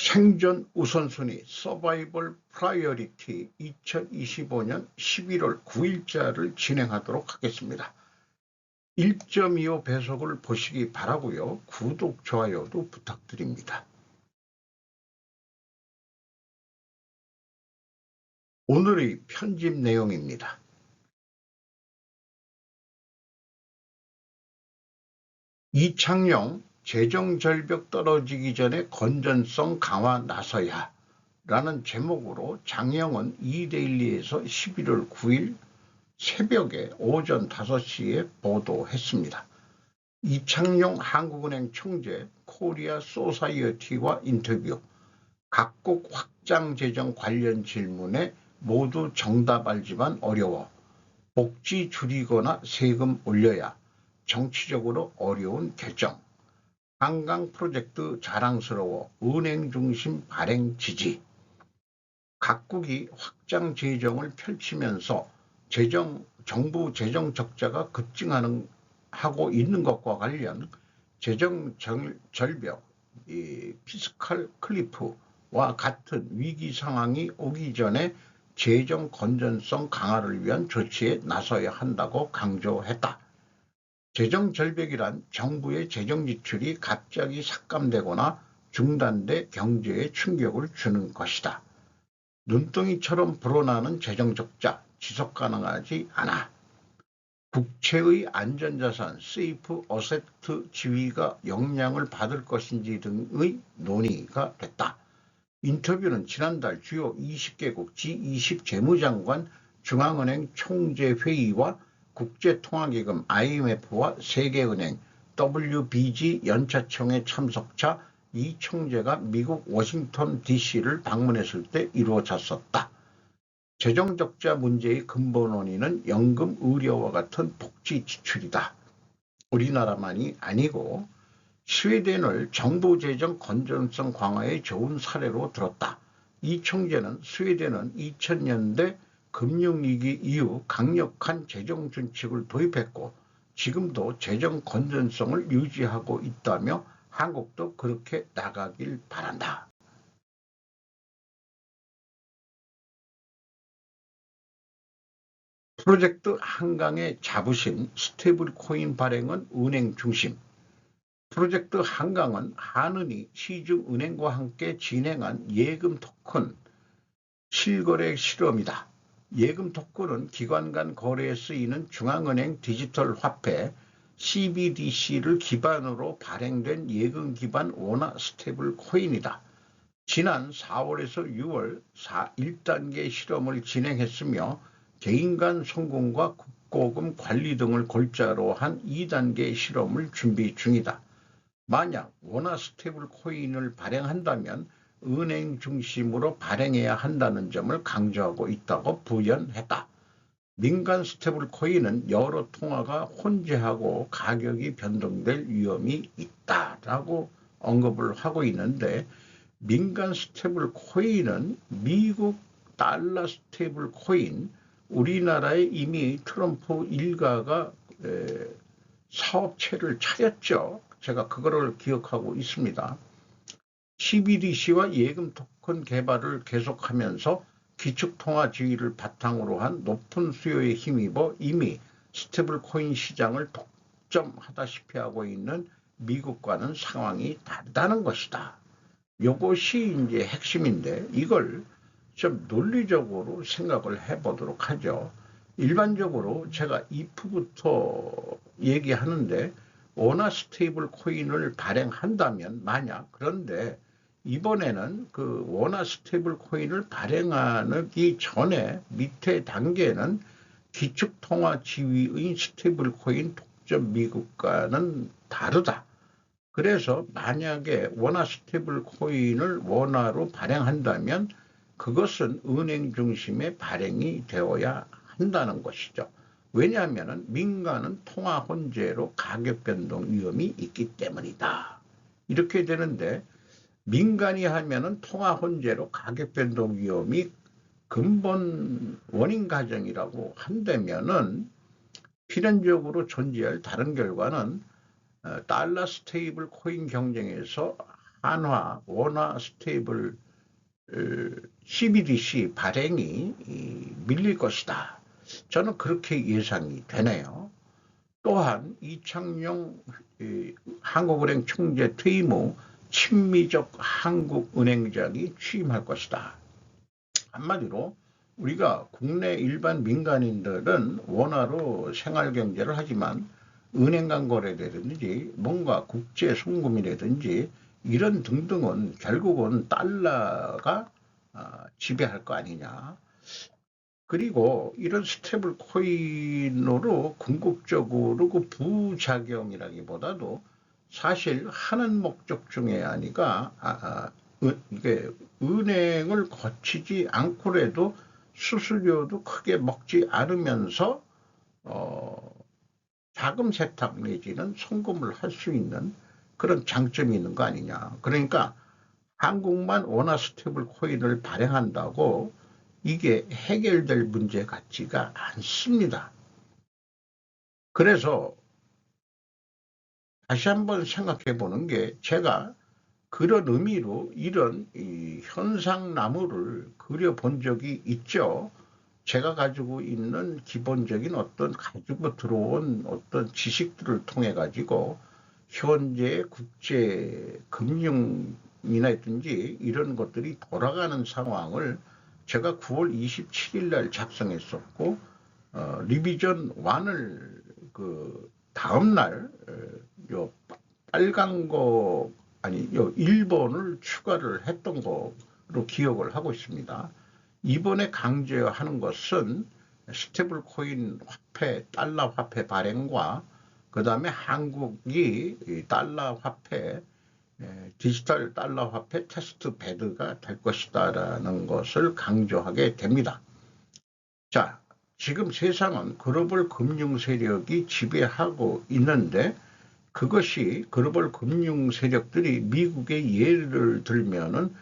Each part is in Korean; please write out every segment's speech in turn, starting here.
생존 우선순위 서바이벌 프라이어리티 2025년 11월 9일자를 진행하도록 하겠습니다. 1.25 배속을 보시기 바라고요. 구독, 좋아요도 부탁드립니다. 오늘의 편집 내용입니다. 이창용 재정절벽 떨어지기 전에 건전성 강화 나서야 라는 제목으로 장영은 이데일리에서 11월 9일 새벽에 오전 5시에 보도했습니다. 이창용 한국은행 총재 코리아 소사이어티와 인터뷰, 각국 확장 재정 관련 질문에 모두 정답 알지만 어려워, 복지 줄이거나 세금 올려야, 정치적으로 어려운 결정, 한강 프로젝트 자랑스러워 은행 중심 발행 지지, 각국이 확장 재정을 펼치면서 정부 재정 적자가 급증하고 있는 것과 관련 재정 절벽, 피스칼 클리프와 같은 위기 상황이 오기 전에 재정 건전성 강화를 위한 조치에 나서야 한다고 강조했다. 재정 절벽이란 정부의 재정 지출이 갑자기 삭감되거나 중단돼 경제에 충격을 주는 것이다. 눈덩이처럼 불어나는 재정 적자, 지속 가능하지 않아. 국채의 안전자산, 세이프 어세트 지위가 영향을 받을 것인지 등의 논의가 됐다. 인터뷰는 지난달 주요 20개국 G20 재무장관 중앙은행 총재회의와 국제통화기금 IMF와 세계은행 WBG 연차총회 참석자 이 총재가 미국 워싱턴 DC를 방문했을 때 이루어졌었다. 재정적자 문제의 근본 원인은 연금 의료와 같은 복지 지출이다. 우리나라만이 아니고 스웨덴을 정부 재정 건전성 강화의 좋은 사례로 들었다. 이 총재는 스웨덴은 2000년대 금융위기 이후 강력한 재정 준칙을 도입했고 지금도 재정 건전성을 유지하고 있다며 한국도 그렇게 나가길 바란다. 프로젝트 한강의 자부심, 스테이블 코인 발행은 은행 중심. 프로젝트 한강은 한은이 시중은행과 함께 진행한 예금 토큰 실거래 실험이다. 예금 토큰은 기관 간 거래에 쓰이는 중앙은행 디지털 화폐 CBDC를 기반으로 발행된 예금 기반 원화 스테이블 코인이다. 지난 4월에서 6월 1단계 실험을 진행했으며 개인 간 송금과 국고금 관리 등을 골자로 한 2단계 실험을 준비 중이다. 만약 원화 스테이블 코인을 발행한다면 은행 중심으로 발행해야 한다는 점을 강조하고 있다고 부연했다. 민간 스테이블 코인은 여러 통화가 혼재하고 가격이 변동될 위험이 있다라고 언급을 하고 있는데 민간 스테이블 코인은 미국 달러 스테이블 코인, 우리나라에 이미 트럼프 일가가 사업체를 차렸죠. 제가 그거를 기억하고 있습니다. CBDC와 예금 토큰 개발을 계속하면서 기축통화 지위를 바탕으로 한 높은 수요에 힘입어 이미 스테이블 코인 시장을 독점하다시피 하고 있는 미국과는 상황이 다르다는 것이다. 이것이 이제 핵심인데 이걸 좀 논리적으로 생각을 해보도록 하죠. 일반적으로 제가 if부터 얘기하는데 원화 스테이블 코인을 발행한다면 만약 그런데 이번에는 그 원화 스테이블 코인을 발행하기 전에 밑에 단계는 기축통화 지위의 스테이블 코인 독점 미국과는 다르다. 그래서 만약에 원화 스테이블 코인을 원화로 발행한다면 그것은 은행 중심의 발행이 되어야 한다는 것이죠. 왜냐하면 민간은 통화 혼재로 가격 변동 위험이 있기 때문이다. 이렇게 되는데 민간이 하면은 통화 혼재로 가격 변동 위험이 근본 원인 가정이라고 한다면은 필연적으로 존재할 다른 결과는 달러 스테이블 코인 경쟁에서 한화 원화 스테이블 CBDC 발행이 밀릴 것이다. 저는 그렇게 예상이 되네요. 또한 이창용 한국은행 총재 퇴임 후 친미적 한국은행장이 취임할 것이다. 한마디로 우리가 국내 일반 민간인들은 원화로 생활경제를 하지만 은행 간 거래라든지 뭔가 국제 송금이라든지 이런 등등은 결국은 달러가 지배할 거 아니냐. 그리고 이런 스테이블 코인으로 궁극적으로 그 부작용이라기보다도 사실 하는 목적 중에 아니가 이게 은행을 거치지 않고라도 수수료도 크게 먹지 않으면서 자금 세탁 내지는 송금을 할 수 있는 그런 장점이 있는 거 아니냐. 그러니까 한국만 원화 스테이블 코인을 발행한다고 이게 해결될 문제 같지가 않습니다. 그래서 다시 한번 생각해 보는 게 제가 그런 의미로 이런 현상나무를 그려본 적이 있죠. 제가 가지고 있는 기본적인 어떤 가지고 들어온 어떤 지식들을 통해 가지고 현재 국제 금융이라든지 이런 것들이 돌아가는 상황을 제가 9월 27일 날 작성했었고 리비전 1을 그 다음 날 요 빨간 거 아니 요 1번을 추가를 했던 거로 기억을 하고 있습니다. 이번에 강조하는 것은 스테이블 코인 화폐, 달러 화폐 발행과 그 다음에 한국이 달러 화폐, 디지털 달러 화폐 테스트 베드가 될 것이다라는 것을 강조하게 됩니다. 자, 지금 세상은 글로벌 금융 세력이 지배하고 있는데 그것이 글로벌 금융 세력들이 미국의 예를 들면은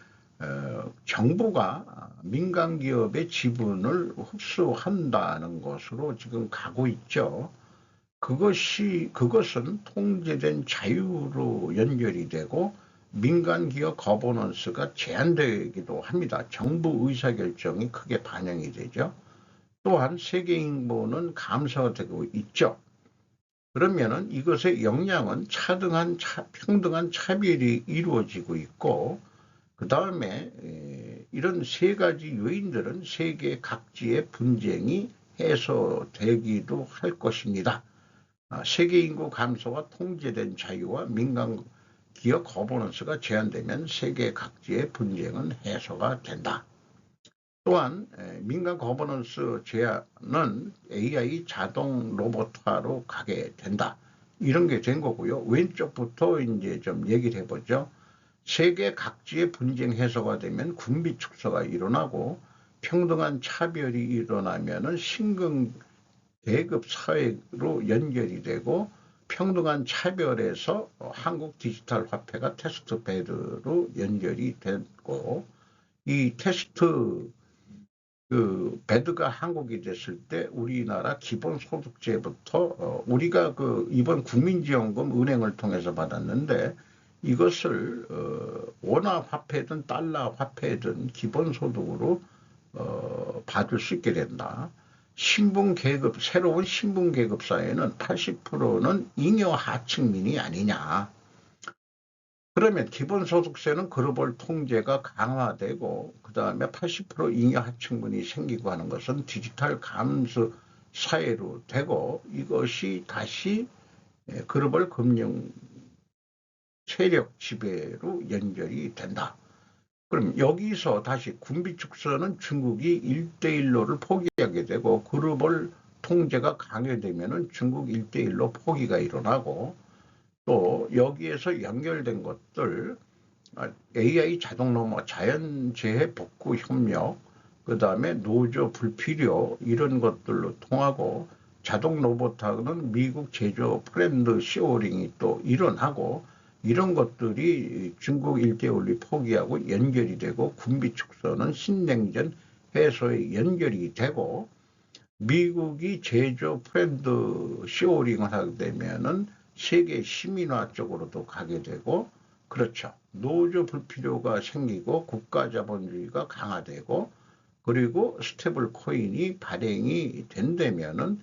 정부가 민간 기업의 지분을 흡수한다는 것으로 지금 가고 있죠. 그것은 통제된 자유로 연결이 되고 민간 기업 거버넌스가 제한되기도 합니다. 정부 의사결정이 크게 반영이 되죠. 또한 세계 인구는 감소되고 있죠. 그러면은 이것의 영향은 평등한 차별이 이루어지고 있고 그 다음에 이런 세 가지 요인들은 세계 각지의 분쟁이 해소되기도 할 것입니다. 세계 인구 감소와 통제된 자유와 민간 기업 거버넌스가 제한되면 세계 각지의 분쟁은 해소가 된다. 또한 민간 거버넌스 제한은 AI 자동 로봇화로 가게 된다. 이런 게 된 거고요. 왼쪽부터 이제 좀 얘기를 해보죠. 세계 각지의 분쟁 해소가 되면 군비 축소가 일어나고 평등한 차별이 일어나면은 신흥 계급 사회로 연결이 되고 평등한 차별에서 한국 디지털 화폐가 테스트 베드로 연결이 되고 이 테스트 그 베드가 한국이 됐을 때 우리나라 기본소득세부터 우리가 그 이번 국민지원금 은행을 통해서 받았는데 이것을 원화 화폐든 달러 화폐든 기본소득으로 받을 수 있게 된다. 신분계급 새로운 신분계급 사회는 80%는 잉여 하층민이 아니냐. 그러면 기본소득세는 글로벌 통제가 강화되고 그 다음에 80% 잉여 하층민이 생기고 하는 것은 디지털 감수 사회로 되고 이것이 다시 글로벌 금융 세력 지배로 연결이 된다. 그럼 여기서 다시 군비 축소는 중국이 1대1로를 포기하게 되고 글로벌 통제가 강화되면 중국 1대1로 포기가 일어나고 또 여기에서 연결된 것들 AI 자동 로봇, 자연재해 복구 협력, 그 다음에 노조 불필요 이런 것들로 통하고 자동 로봇하고는 미국 제조 브랜드 시어링이 또 일어나고 이런 것들이 중국 1대1로 포기하고 연결이 되고 군비 축소는 신냉전 해소에 연결이 되고 미국이 제조 브랜드 시어링을 하게 되면은 세계 시민화 쪽으로도 가게 되고 그렇죠. 노조 불필요가 생기고 국가 자본주의가 강화되고 그리고 스테이블 코인이 발행이 된다면은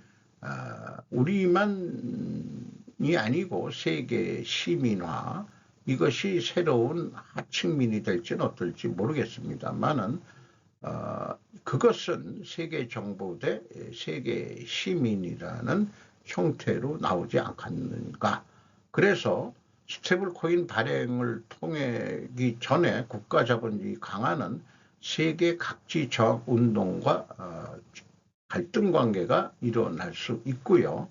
우리만이 아니고 세계 시민화 이것이 새로운 하층민이 될지는 어떨지 모르겠습니다만은 그것은 세계 정부 대 세계 시민이라는 형태로 나오지 않겠는가. 그래서 스테이블 코인 발행을 통하기 전에 국가 자본주의 강화는 세계 각지 저항 운동과 갈등 관계가 일어날 수 있고요.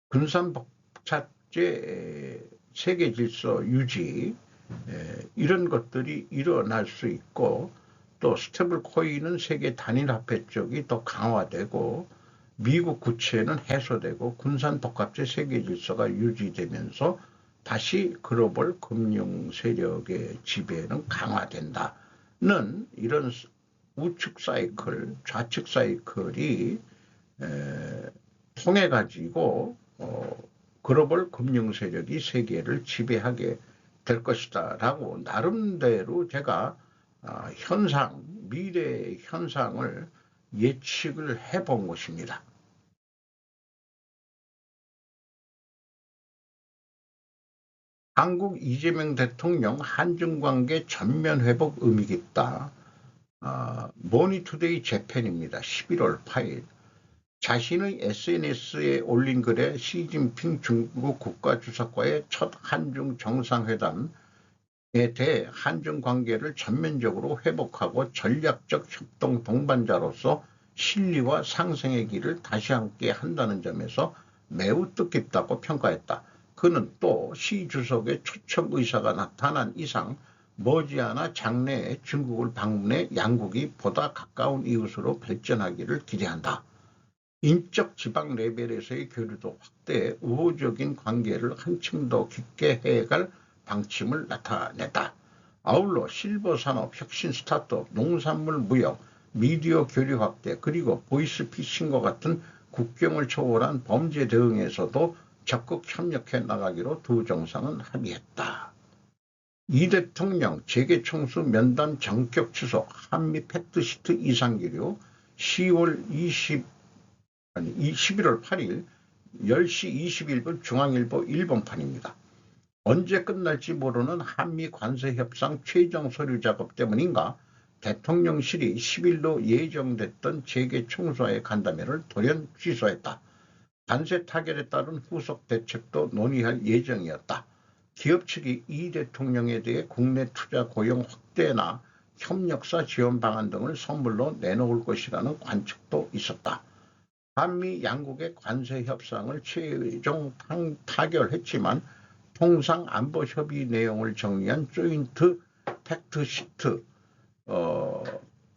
군산복잡제 세계 질서 유지 이런 것들이 일어날 수 있고 또 스테이블 코인은 세계 단일 화폐 쪽이 더 강화되고 미국 구체는 해소되고 군산복합제 세계 질서가 유지되면서 다시 글로벌 금융 세력의 지배는 강화된다는 이런 우측 사이클, 좌측 사이클이 통해 가지고 글로벌 금융 세력이 세계를 지배하게 될 것이다라고 나름대로 제가 현상, 미래의 현상을 예측을 해본 것입니다. 한국 이재명 대통령 한중관계 전면 회복 의미가 있다. 머니투데이 재팬입니다. 11월 8일. 자신의 SNS에 올린 글에 시진핑 중국 국가주석과의 첫 한중 정상회담에 대해 한중 관계를 전면적으로 회복하고 전략적 협동 동반자로서 실리와 상생의 길을 다시 함께 한다는 점에서 매우 뜻깊다고 평가했다. 그는 또 시 주석의 초청 의사가 나타난 이상 머지않아 장래에 중국을 방문해 양국이 보다 가까운 이웃으로 발전하기를 기대한다. 인적 지방 레벨에서의 교류도 확대해 우호적인 관계를 한층 더 깊게 해갈 방침을 나타냈다. 아울러 실버 산업, 혁신 스타트업, 농산물 무역, 미디어 교류 확대 그리고 보이스피싱과 같은 국경을 초월한 범죄 대응에서도 적극 협력해 나가기로 두 정상은 합의했다. 이 대통령 재계총수 면담 전격 추석 한미 팩트시트 이상기류 11월 8일 10시 21분 중앙일보 일본판입니다. 언제 끝날지 모르는 한미 관세협상 최종 서류 작업 때문인가 대통령실이 10일로 예정됐던 재계총수와의 간담회를 돌연 취소했다. 관세 타결에 따른 후속 대책도 논의할 예정이었다. 기업 측이 이 대통령에 대해 국내 투자 고용 확대나 협력사 지원 방안 등을 선물로 내놓을 것이라는 관측도 있었다. 한미 양국의 관세 협상을 최종 타결했지만 통상 안보 협의 내용을 정리한 조인트 팩트시트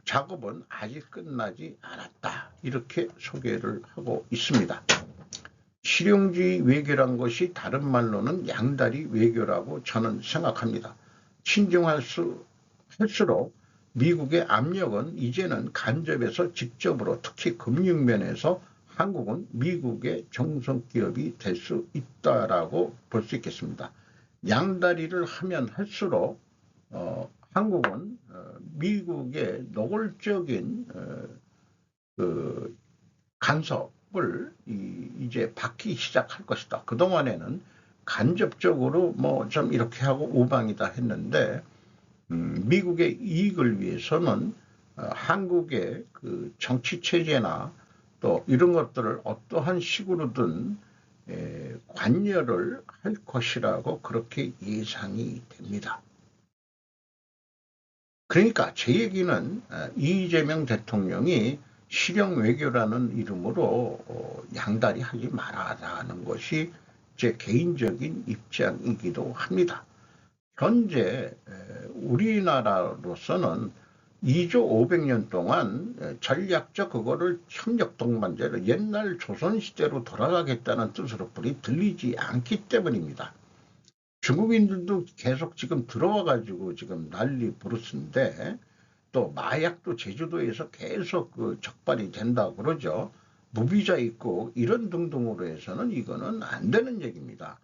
작업은 아직 끝나지 않았다. 이렇게 소개를 하고 있습니다. 실용주의 외교란 것이 다른 말로는 양다리 외교라고 저는 생각합니다. 친중할수록 미국의 압력은 이제는 간접에서 직접으로 특히 금융면에서 한국은 미국의 정성기업이 될 수 있다라고 볼 수 있겠습니다. 양다리를 하면 할수록 한국은 미국의 노골적인 간섭을 이제 받기 시작할 것이다. 그동안에는 간접적으로 뭐 좀 이렇게 하고 우방이다 했는데 미국의 이익을 위해서는 한국의 그 정치 체제나 또 이런 것들을 어떠한 식으로든 관여를 할 것이라고 그렇게 예상이 됩니다. 그러니까 제 얘기는 이재명 대통령이 실용 외교라는 이름으로 양다리 하지 말아라는 것이 제 개인적인 입장이기도 합니다. 현재 우리나라로서는 2조 500년 동안 전략적 그거를 협력 동반자로 옛날 조선시대로 돌아가겠다는 뜻으로 불이 들리지 않기 때문입니다. 중국인들도 계속 지금 들어와 가지고 지금 난리 부르스인데 또 마약도 제주도에서 계속 그 적발이 된다고 그러죠. 무비자 있고 이런 등등으로 해서는 이거는 안 되는 얘기입니다.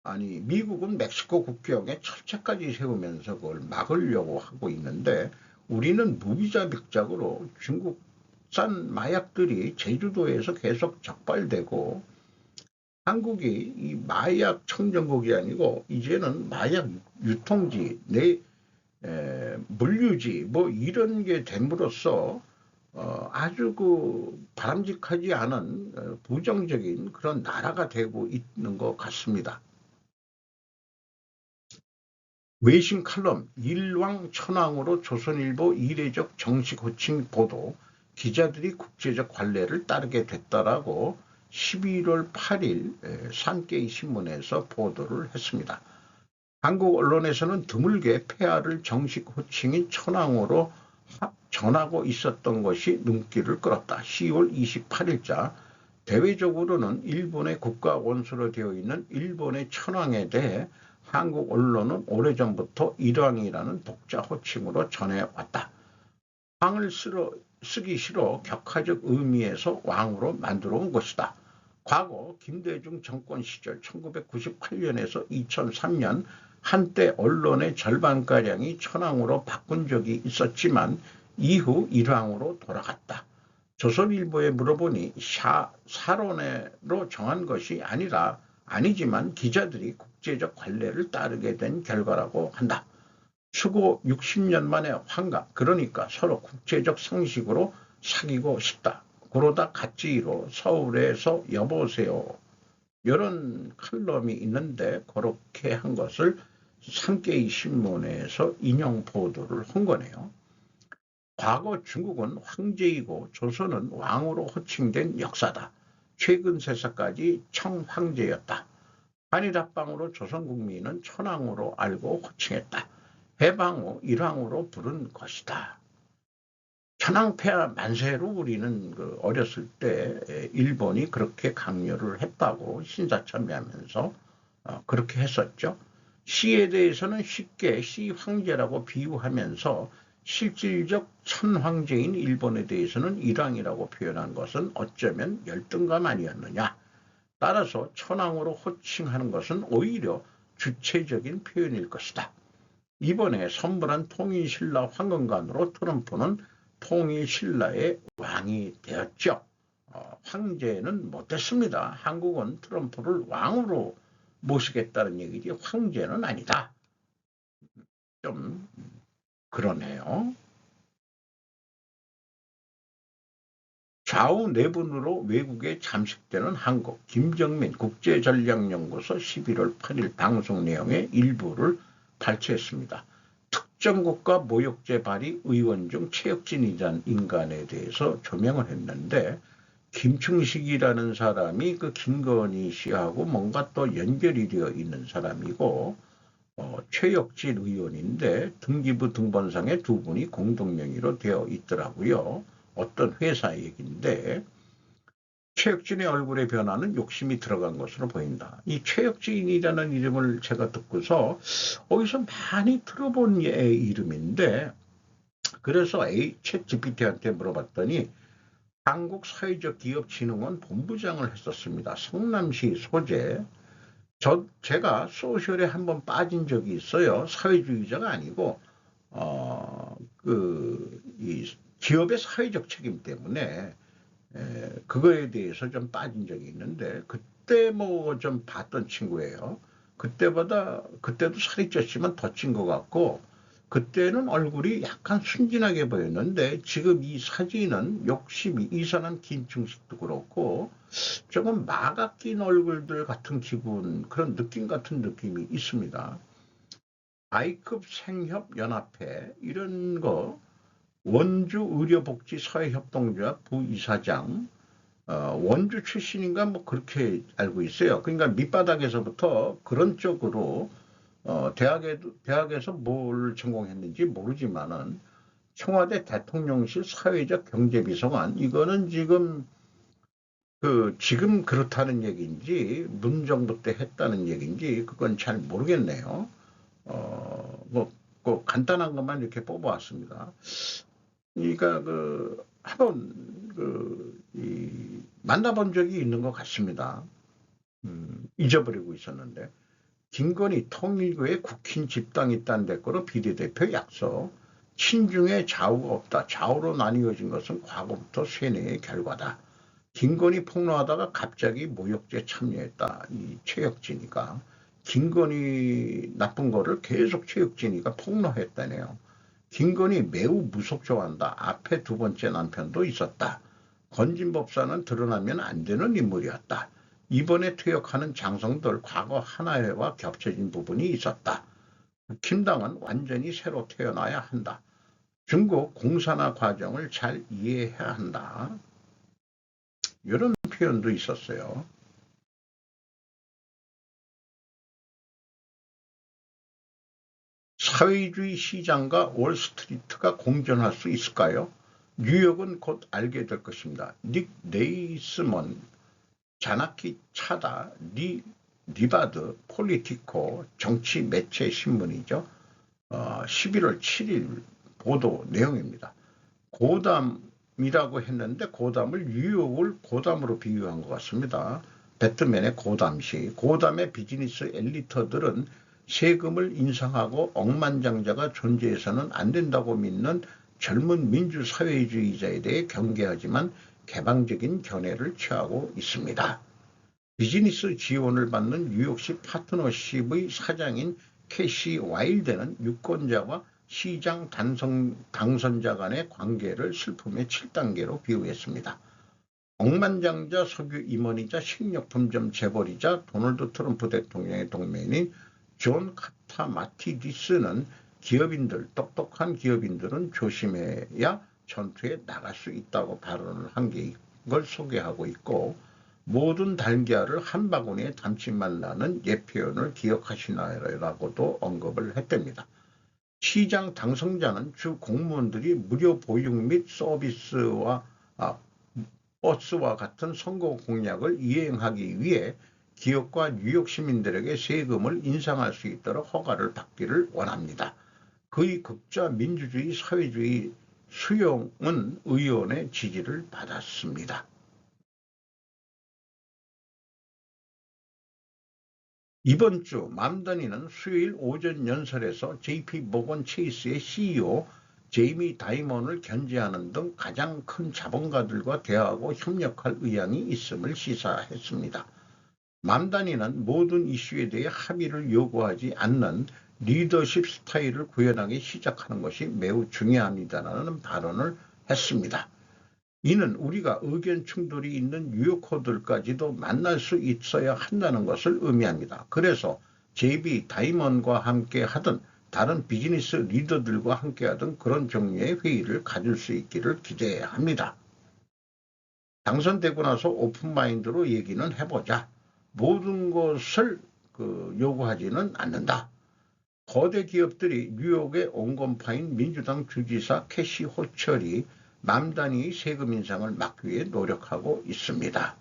아니 미국은 멕시코 국경에 철책까지 세우면서 그걸 막으려고 하고 있는데 우리는 무비자백작으로 중국산 마약들이 제주도에서 계속 적발되고 한국이 이 마약 청정국이 아니고 이제는 마약 유통지, 물류지 뭐 이런 게 됨으로써 아주 그 바람직하지 않은 부정적인 그런 나라가 되고 있는 것 같습니다. 외신 칼럼 일왕천왕으로 조선일보 이례적 정식 호칭 보도 기자들이 국제적 관례를 따르게 됐다라고 11월 8일 산케이 신문에서 보도를 했습니다. 한국 언론에서는 드물게 폐하를 정식 호칭인 천황으로 전하고 있었던 것이 눈길을 끌었다. 10월 28일자 대외적으로는 일본의 국가 원수로 되어 있는 일본의 천황에 대해 한국 언론은 오래전부터 일왕이라는 독자 호칭으로 전해왔다. 황을 쓰기 싫어 격화적 의미에서 왕으로 만들어 온 것이다. 과거 김대중 정권 시절 1998년에서 2003년 한때 언론의 절반가량이 천황으로 바꾼 적이 있었지만 이후 일왕으로 돌아갔다. 조선일보에 물어보니 사론으로 정한 것이 아니지만 기자들이 국제적 관례를 따르게 된 결과라고 한다. 수고 60년 만에 환갑, 그러니까 서로 국제적 상식으로 사귀고 싶다. 그러다 같지로 서울에서 여보세요. 이런 칼럼이 있는데 그렇게 한 것을 산케이 신문에서 인용 보도를 한 거네요. 과거 중국은 황제이고 조선은 왕으로 호칭된 역사다. 최근 세사까지 청황제였다. 한일합방으로 조선 국민은 천황으로 알고 호칭했다. 해방 후 일왕으로 부른 것이다. 천황폐하 만세로 우리는 어렸을 때 일본이 그렇게 강요를 했다고 신사참배하면서 그렇게 했었죠. 시에 대해서는 쉽게 시 황제라고 비유하면서 실질적 천황제인 일본에 대해서는 일왕이라고 표현한 것은 어쩌면 열등감 아니었느냐. 따라서 천황으로 호칭하는 것은 오히려 주체적인 표현일 것이다. 이번에 선물한 통일신라 황건관으로 트럼프는 통일신라의 왕이 되었죠. 황제는 못됐습니다. 한국은 트럼프를 왕으로 모시겠다는 얘기지 황제는 아니다. 좀 그러네요. 좌우 내분으로 외국에 잠식되는 한국. 김정민 국제전략연구소 11월 8일 방송 내용의 일부를 발췌했습니다. 특정 국가 모욕죄 발의 의원 중 최혁진이라는 인간에 대해서 조명을 했는데 김충식이라는 사람이 그 김건희 씨하고 뭔가 또 연결이 되어 있는 사람이고 최혁진 의원인데 등기부 등본상에 두 분이 공동명의로 되어 있더라고요. 어떤 회사 얘기인데 최혁진의 얼굴의 변화는 욕심이 들어간 것으로 보인다. 이 최혁진이라는 이름을 제가 듣고서 어디서 많이 들어본 이름인데 그래서 챗 GPT한테 물어봤더니 한국사회적기업진흥원 본부장을 했었습니다. 성남시 소재. 제가 소셜에 한번 빠진 적이 있어요. 사회주의자가 아니고 이 기업의 사회적 책임 때문에 그거에 대해서 좀 빠진 적이 있는데 그때 뭐 좀 봤던 친구예요. 그때도 살이 쪘지만 더 찐 것 같고 그때는 얼굴이 약간 순진하게 보였는데 지금 이 사진은 욕심이 이산한 김충식도 그렇고 조금 마가 낀 얼굴들 같은 기분 그런 느낌 같은 느낌이 있습니다. I급 생협연합회 이런 거 원주 의료복지사회협동조합 부이사장 원주 출신인가 뭐 그렇게 알고 있어요. 그러니까 밑바닥에서부터 그런 쪽으로 대학에서 뭘 전공했는지 모르지만은 청와대 대통령실 사회적 경제비서관 이거는 지금 그렇다는 얘기인지 문정부 때 했다는 얘기인지 그건 잘 모르겠네요. 그 간단한 것만 이렇게 뽑아왔습니다. 그러니까 한번 만나본 적이 있는 것 같습니다. 잊어버리고 있었는데 김건희 통일교에 국힘 집단이 있다는 데거로 비례대표 약속. 친중에 좌우가 없다. 좌우로 나뉘어진 것은 과거부터 세뇌의 결과다. 김건희 폭로하다가 갑자기 모욕죄 참여했다. 이 최혁진이가. 김건희 나쁜 거를 계속 최혁진이가 폭로했다네요. 김건희 매우 무속 좋아한다. 앞에 두 번째 남편도 있었다. 건진법사는 드러나면 안 되는 인물이었다. 이번에 퇴역하는 장성들 과거 하나회와 겹쳐진 부분이 있었다. 김당은 완전히 새로 태어나야 한다. 중국 공산화 과정을 잘 이해해야 한다. 이런 표현도 있었어요. 사회주의 시장과 월스트리트가 공존할 수 있을까요? 뉴욕은 곧 알게 될 것입니다. 닉 네이스먼, 자나키 차다, 리바드, 폴리티코, 정치 매체 신문이죠. 11월 7일 보도 내용입니다. 고담이라고 했는데 고담을 뉴욕을 고담으로 비유한 것 같습니다. 배트맨의 고담시. 고담의 비즈니스 엘리트들은 세금을 인상하고 억만장자가 존재해서는 안 된다고 믿는 젊은 민주사회주의자에 대해 경계하지만 개방적인 견해를 취하고 있습니다. 비즈니스 지원을 받는 뉴욕시 파트너십의 사장인 캐시 와일드는 유권자와 시장 당선자 간의 관계를 슬픔의 7단계로 비유했습니다. 억만장자 석유 임원이자 식료품점 재벌이자 도널드 트럼프 대통령의 동맹인 존 카타마티디스는 똑똑한 기업인들은 조심해야 전투에 나갈 수 있다고 발언을 한 걸 소개하고 있고, 모든 달걀을 한 바구니에 담지 말라는 옛 표현을 기억하시나요라고도 언급을 했답니다. 시장 당선자는 주 공무원들이 무료 보육 및 서비스와 버스와 같은 선거 공약을 이행하기 위해 기업과 뉴욕 시민들에게 세금을 인상할 수 있도록 허가를 받기를 원합니다. 그의 극좌 민주주의 사회주의 수용은 의원의 지지를 받았습니다. 이번 주 맘다니는 수요일 오전 연설에서 JP모건 체이스의 CEO 제이미 다이먼을 견제하는 등 가장 큰 자본가들과 대화하고 협력할 의향이 있음을 시사했습니다. 맘다니는 모든 이슈에 대해 합의를 요구하지 않는 리더십 스타일을 구현하기 시작하는 것이 매우 중요합니다라는 발언을 했습니다. 이는 우리가 의견 충돌이 있는 뉴요커들까지도 만날 수 있어야 한다는 것을 의미합니다. 그래서 JB 다이먼과 함께 하든 다른 비즈니스 리더들과 함께 하든 그런 종류의 회의를 가질 수 있기를 기대합니다. 당선되고 나서 오픈마인드로 얘기는 해보자. 모든 것을 요구하지는 않는다. 거대 기업들이 뉴욕의 온건파인 민주당 주지사 캐시 호철이 맘다니의 세금 인상을 막기 위해 노력하고 있습니다.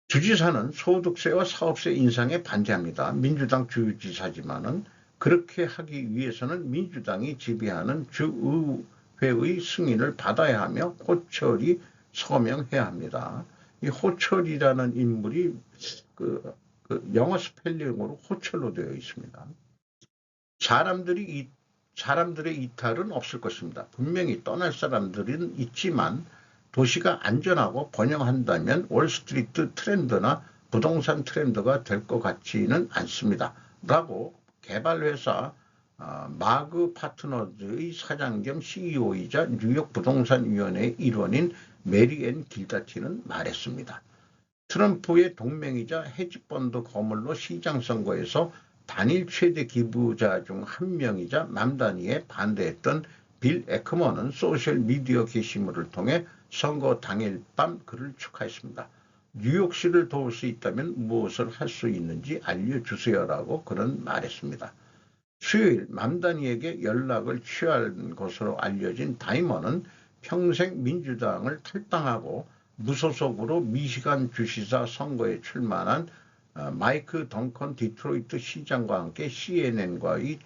주지사는 소득세와 사업세 인상에 반대합니다. 민주당 주지사지만은 그렇게 하기 위해서는 민주당이 지배하는 주의회의 승인을 받아야 하며 호철이 서명해야 합니다. 이 호철이라는 인물이 영어 스펠링으로 호철로 되어 있습니다. 사람들의 이탈은 없을 것입니다. 분명히 떠날 사람들은 있지만 도시가 안전하고 번영한다면 월스트리트 트렌드나 부동산 트렌드가 될 것 같지는 않습니다. 라고 개발회사 마그 파트너즈의 사장 겸 CEO이자 뉴욕 부동산위원회의 일원인 메리앤 길다티는 말했습니다. 트럼프의 동맹이자 헤지펀드 거물로 시장 선거에서 단일 최대 기부자 중 한 명이자 맘다니에 반대했던 빌 에크먼은 소셜미디어 게시물을 통해 선거 당일 밤 그를 축하했습니다. 뉴욕시를 도울 수 있다면 무엇을 할 수 있는지 알려주세요라고 그는 말했습니다. 수요일 맘다니에게 연락을 취한 것으로 알려진 다이먼은 평생 민주당을 탈당하고 무소속으로 미시간 주시사 선거에 출마한 마이크 덩컨 디트로이트 시장과 함께 CNN과의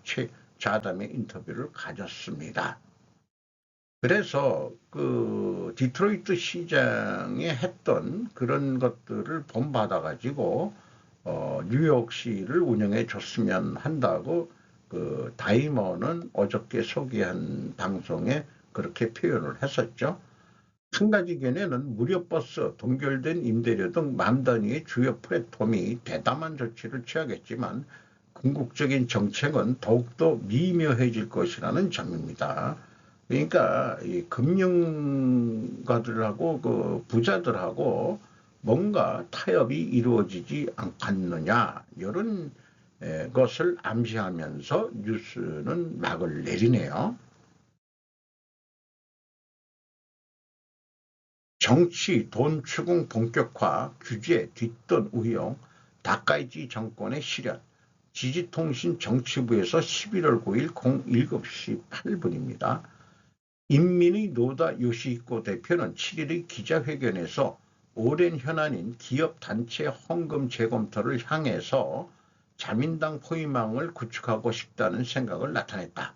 자담의 인터뷰를 가졌습니다. 그래서 디트로이트 시장에 했던 그런 것들을 본받아가지고 뉴욕시를 운영해 줬으면 한다고 그 다이머는 어저께 소개한 방송에 그렇게 표현을 했었죠. 한 가지 견해는 무료 버스, 동결된 임대료 등 만 단위의 주요 플랫폼이 대담한 조치를 취하겠지만 궁극적인 정책은 더욱더 미묘해질 것이라는 점입니다. 그러니까 이 금융가들하고 그 부자들하고 뭔가 타협이 이루어지지 않겠느냐 이런 것을 암시하면서 뉴스는 막을 내리네요. 정치, 돈 추궁 본격화, 규제, 뒷돈 우용, 다카이치 정권의 실현, 지지통신 정치부에서 11월 9일 07시 8분입니다. 인민의 노다 요시히코 대표는 7일의 기자회견에서 오랜 현안인 기업 단체 헌금 재검토를 향해서 자민당 포위망을 구축하고 싶다는 생각을 나타냈다.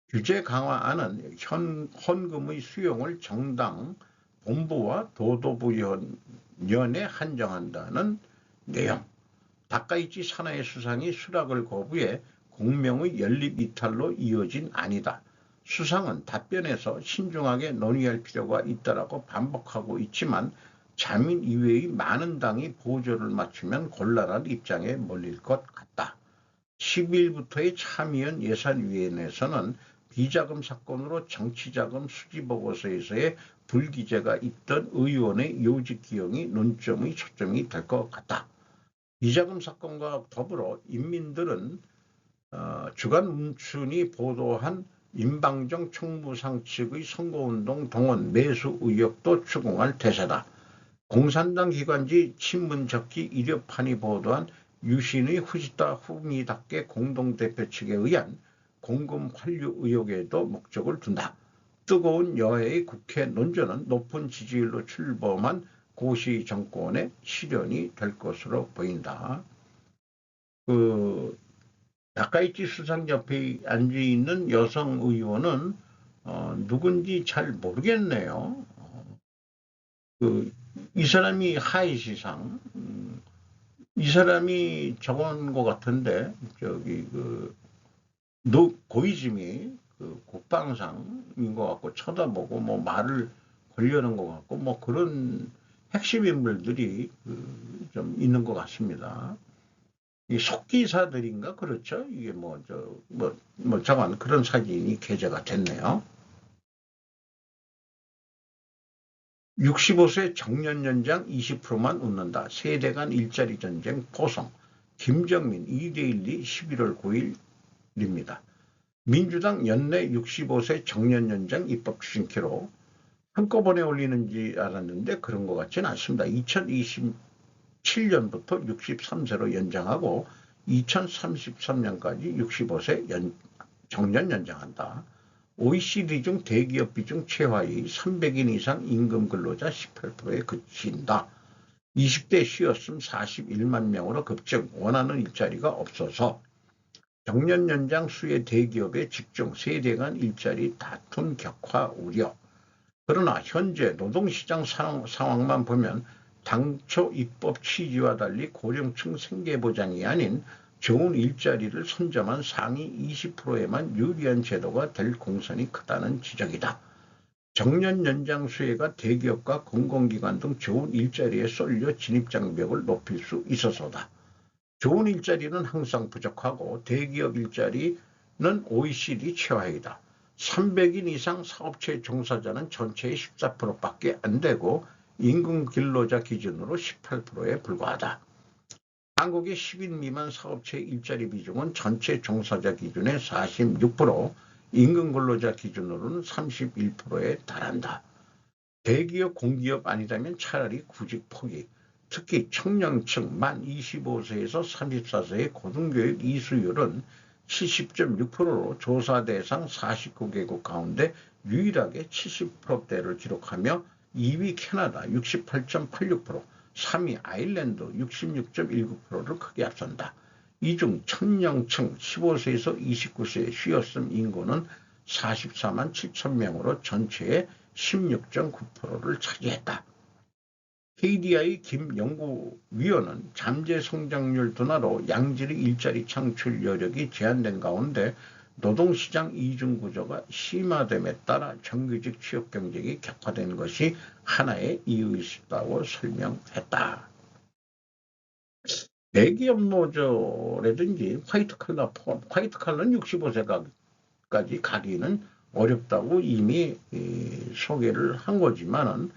규제 강화안은 헌금의 수용을 정당 본부와 도도부연에 한정한다는 내용. 다카이치 사나이 수상이 수락을 거부해 공명의 연립 이탈로 이어진 안이다. 수상은 답변에서 신중하게 논의할 필요가 있다라고 반복하고 있지만 자민 이외의 많은 당이 보조를 맞추면 곤란한 입장에 몰릴 것 같다. 10일부터의 참의원 예산위원회에서는 비자금 사건으로 정치자금 수지보고서에서의 불기재가 있던 의원의 요직 기용이 논점의 초점이 될 것 같다. 비자금 사건과 더불어 인민들은 주간 문춘이 보도한 임방정 총무상 측의 선거운동 동원 매수 의혹도 추궁할 대세다. 공산당 기관지 친문적기 이력판이 보도한 유신의 후지타 후미답게 공동대표 측에 의한 공금 환류 의혹에도 목적을 둔다. 뜨거운 여야의 국회 논전은 높은 지지율로 출범한 고시 정권의 실현이 될 것으로 보인다. 다카이치 수상 옆에 앉아있는 여성 의원은 누군지 잘 모르겠네요. 이 사람이 하이시상, 이 사람이 적은 것 같은데, 고이즈미 국방상인 것 같고, 쳐다보고, 뭐, 말을 걸려는 것 같고, 뭐, 그런 핵심 인물들이 좀 있는 것 같습니다. 이 속기사들인가? 그렇죠? 이게 잠깐 그런 사진이 게재가 됐네요. 65세 정년 연장 20%만 웃는다. 세대 간 일자리 전쟁 포성. 김정민 2대1리 11월 9일입니다. 민주당 연내 65세 정년 연장 입법 추진키로 한꺼번에 올리는지 알았는데 그런 것 같지는 않습니다. 2027년부터 63세로 연장하고 2033년까지 65세 정년 연장한다. OECD 중 대기업 비중 최하위 300인 이상 임금 근로자 18%에 그친다. 20대 쉬었음 41만 명으로 급증, 원하는 일자리가 없어서 정년 연장 수혜 대기업의 직종, 세대 간 일자리 다툼 격화 우려. 그러나 현재 노동시장 상황만 보면 당초 입법 취지와 달리 고령층 생계보장이 아닌 좋은 일자리를 선점한 상위 20%에만 유리한 제도가 될 공산이 크다는 지적이다. 정년 연장 수혜가 대기업과 공공기관 등 좋은 일자리에 쏠려 진입장벽을 높일 수 있어서다. 좋은 일자리는 항상 부족하고 대기업 일자리는 OECD 최하위다. 300인 이상 사업체 종사자는 전체의 14%밖에 안 되고 임금 근로자 기준으로 18%에 불과하다. 한국의 10인 미만 사업체 일자리 비중은 전체 종사자 기준의 46%, 임금 근로자 기준으로는 31%에 달한다. 대기업, 공기업 아니라면 차라리 구직 포기. 특히 청년층 만 25세에서 34세의 고등교육 이수율은 70.6%로 조사 대상 49개국 가운데 유일하게 70%대를 기록하며 2위 캐나다 68.86%, 3위 아일랜드 66.19%를 크게 앞선다. 이 중 청년층 15세에서 29세 쉬었음 인구는 44만 7천 명으로 전체의 16.9%를 차지했다. KDI 김 연구위원은 잠재 성장률 둔화로 양질의 일자리 창출 여력이 제한된 가운데 노동시장 이중 구조가 심화됨에 따라 정규직 취업 경쟁이 격화된 것이 하나의 이유이다고 설명했다. 대기업 노조라든지 화이트 칼라는 65세까지 가기는 어렵다고 이미 소개를 한 거지만은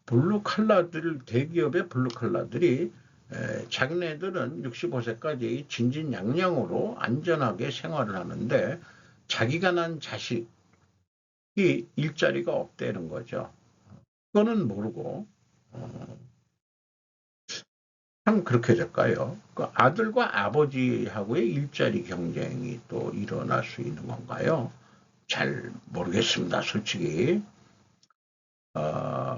블루 칼라들, 대기업의 블루 칼라들이 자기네들은 65세까지 진진양양으로 안전하게 생활을 하는데 자기가 난 자식이 일자리가 없다는 거죠. 그거는 모르고 참 그렇게 될까요? 그 아들과 아버지하고의 일자리 경쟁이 또 일어날 수 있는 건가요? 잘 모르겠습니다, 솔직히.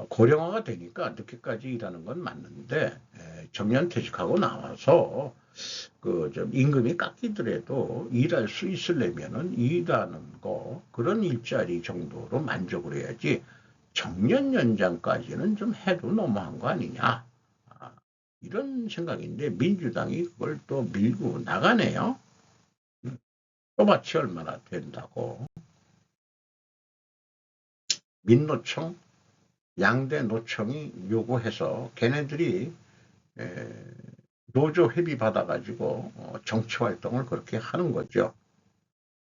고령화가 되니까 늦게까지 일하는 건 맞는데 정년퇴직하고 나와서 좀 임금이 깎이더라도 일할 수 있으려면은 일하는 거 그런 일자리 정도로 만족을 해야지 정년 연장까지는 좀 해도 너무한 거 아니냐 이런 생각인데 민주당이 그걸 또 밀고 나가네요. 또마치 얼마나 된다고. 민노총 양대 노총이 요구해서 걔네들이 노조 회비 받아가지고 정치활동을 그렇게 하는 거죠.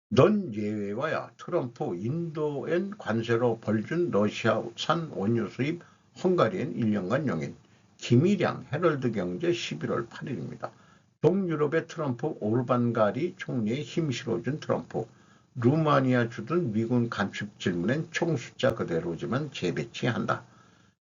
넌 예외와야 트럼프 인도엔 관세로 벌준 러시아산 원유 수입 헝가리엔 1년간 용인 김일양 헤럴드 경제 11월 8일입니다. 동유럽의 트럼프 오르반가리 총리의 힘 실어준 트럼프 루마니아 주둔 미군 감축 질문엔 총 숫자 그대로지만 재배치한다.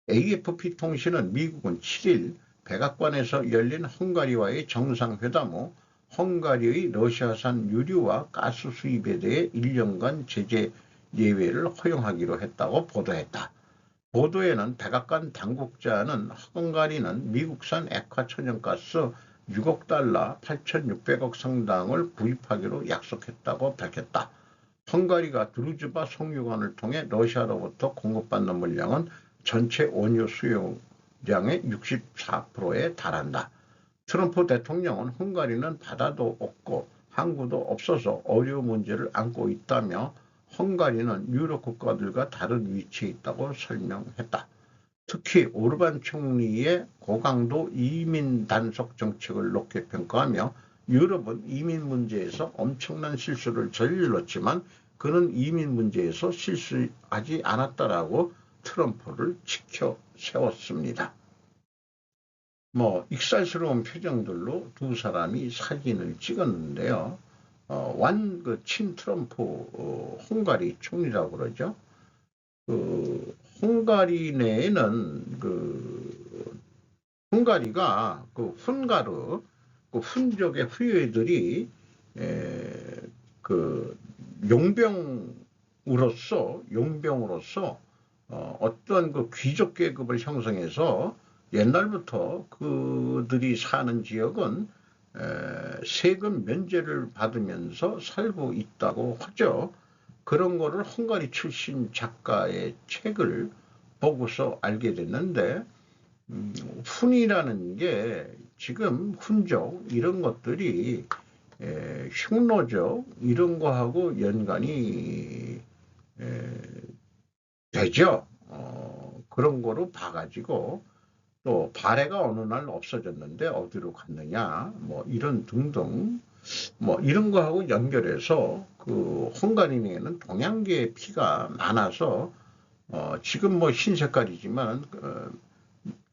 AFP 통신은 미국은 7일 백악관에서 열린 헝가리와의 정상회담 후 헝가리의 러시아산 유류와 가스 수입에 대해 1년간 제재 예외를 허용하기로 했다고 보도했다. 보도에는 백악관 당국자는 헝가리는 미국산 액화 천연가스 6억 달러 8,600억 상당을 구입하기로 약속했다고 밝혔다. 헝가리가 드루즈바 송유관을 통해 러시아로부터 공급받는 물량은 전체 원유 수요량의 64%에 달한다. 트럼프 대통령은 헝가리는 바다도 없고 항구도 없어서 어려운 문제를 안고 있다며 헝가리는 유럽 국가들과 다른 위치에 있다고 설명했다. 특히 오르반 총리의 고강도 이민 단속 정책을 높게 평가하며 유럽은 이민 문제에서 엄청난 실수를 저질렀지만 그는 이민 문제에서 실수하지 않았다라고 트럼프를 치켜 세웠습니다. 익살스러운 표정들로 두 사람이 사진을 찍었는데요. 친 트럼프 헝가리 총리라고 그러죠. 헝가리 내에는 헝가리가 훈가르 훈족의 후예들이 용병으로서 어떤 귀족 계급을 형성해서 옛날부터 그들이 사는 지역은 세금 면제를 받으면서 살고 있다고 하죠. 그런 거를 헝가리 출신 작가의 책을 보고서 알게 됐는데 훈이라는 게 지금 훈족 이런 것들이 흉노족 이런 거하고 연관이 되죠. 그런 거로 봐가지고 또 발해가 어느 날 없어졌는데 어디로 갔느냐 이런 등등 이런 거하고 연결해서 헝가리 내에는 동양계의 피가 많아서 지금 흰 색깔이지만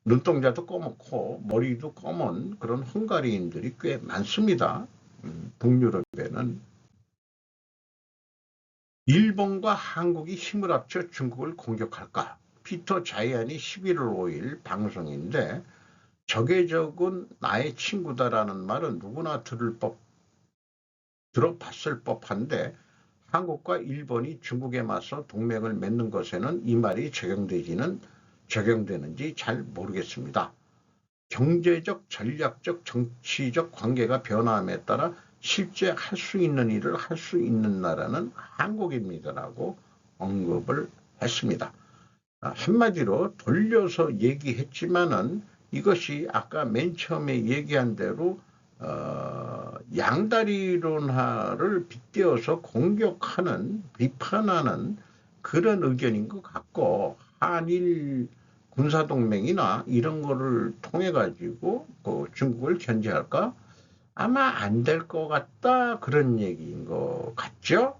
눈동자도 검고 머리도 검은 그런 헝가리인들이 꽤 많습니다. 북유럽에는. 일본과 한국이 힘을 합쳐 중국을 공격할까? 피터 자이안이 11월 5일 방송인데 적의 적은 나의 친구다라는 말은 누구나 들어봤을 법한데 한국과 일본이 중국에 맞서 동맹을 맺는 것에는 이 말이 적용되는지 잘 모르겠습니다. 경제적, 전략적, 정치적 관계가 변화함에 따라 실제 할 수 있는 일을 할 수 있는 나라는 한국입니다라고 언급을 했습니다. 한마디로 돌려서 얘기했지만은 이것이 아까 맨 처음에 얘기한 대로 양다리론화를 빗대어서 공격하는 비판하는 그런 의견인 것 같고, 한일 군사동맹이나 이런 거를 통해 가지고 중국을 견제할까? 아마 안 될 것 같다, 그런 얘기인 것 같죠.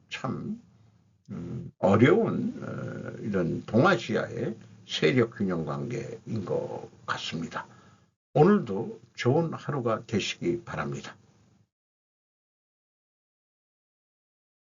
참 어려운 이런 동아시아의 세력 균형 관계인 것 같습니다. 오늘도 좋은 하루가 되시기 바랍니다.